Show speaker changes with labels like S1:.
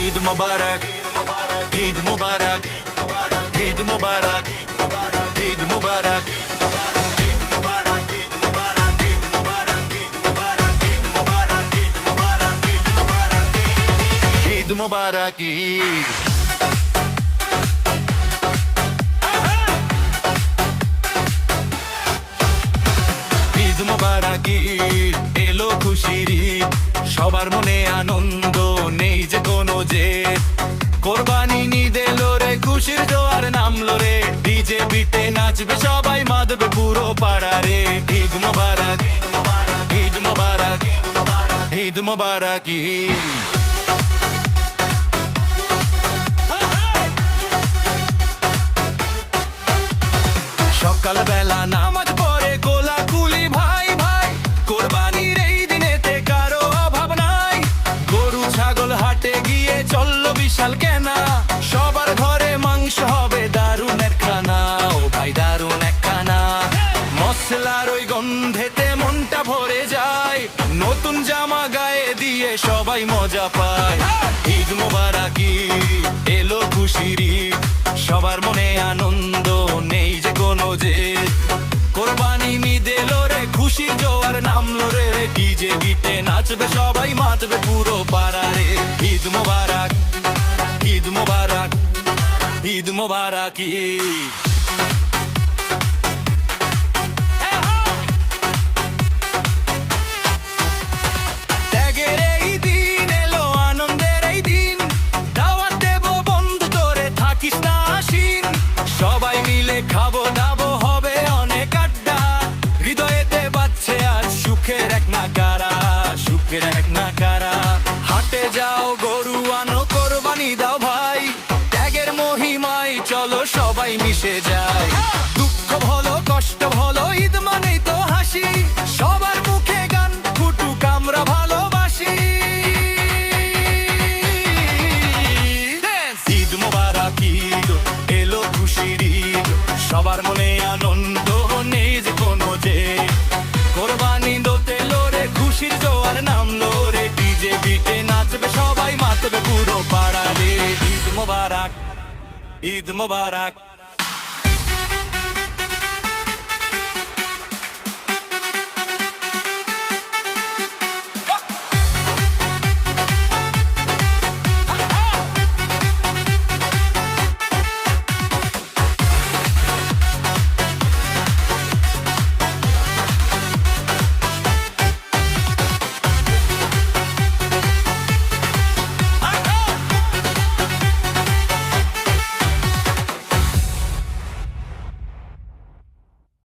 S1: ঈদ মোবারক, ঈদ মোবারক, ঈদ মোবারক, ঈদ মোবারক, ঈদ মোবারক, ঈদ। ঈদ মোবারক, ঈদ এলো খুশির ঈদ, সবার মনে আনন্দ নেই যে কোনো জেদ। কোরবানি ঈদ এলো রে, খুশির জোয়ার নামলো রে, ডিজে বিটে নাচবে সবাই, মাদবে পুরো পাড়া রে। ঈদ মোবারক, ঈদ মোবারক, ঈদ মোবারক, ঈদ। সকালবেলা নামাজ পড়ে কোলাকুলি ভাই ভাই, কোরবানির এই দিনেতে কারো অভাব নাই। গরু ছাগল হাটে গিয়ে চললো বিশাল কেনা, সবার ঘরে মাংস হবে দারুণ এক খানা, ও ভাই দারুণ এক খানা। মশলার ওই গন্ধেতে মনটা ভরে যায়, নতুন জামা গায়ে দিয়ে সবাই মজা পায়। ঈদ মোবারক, ঈদ এলো খুশির ঈদ, সবার মনে আনন্দ নেই যে কোনো জেদ। কোরবানি ঈদ এলো রে, খুশির জোয়ার নামলো রে, ডিজে গিটে নাচবে সবাই, মাতবে পুরো পাড়া রে। ঈদ মোবারক, ঈদ মোবারক, ঈদ মোবারক, ঈদ। ত্যাগের এই দিন এলো, আনন্দের এই দিন, দাওয়াত দেবো বন্ধু তোরে, থাকিস না আসিন। সবাই মিলে খাবো দাবো, হবে অনেক আড্ডা, হৃদয়েতে বাজছে আজ সুখের এক নাগারা, সুখের এক নাগারা। হাটে যাও গরু আনো, কোরবানি দাও ভাই, ত্যাগের মহিমায় চলো সবাই মিশে যায়। দুঃখ হলো কষ্ট হলো, ঈদ মানেই তো হাসি, সবার মুখে গান ফুটুক আমরা ভালোবাসি। ঈদ মোবারক, ঈদ এলো খুশির ঈদ, সবার মনে আনন্দ নেই যে কোনো জেদ। কোরবানি দোতে লোরে, খুশির জোয়ার নামলো রে, ডিজে বিটে নাচবে সবাই, মাতবে পুরো পাড়া রে। ঈদ মোবারক, ঈদ মোবারক।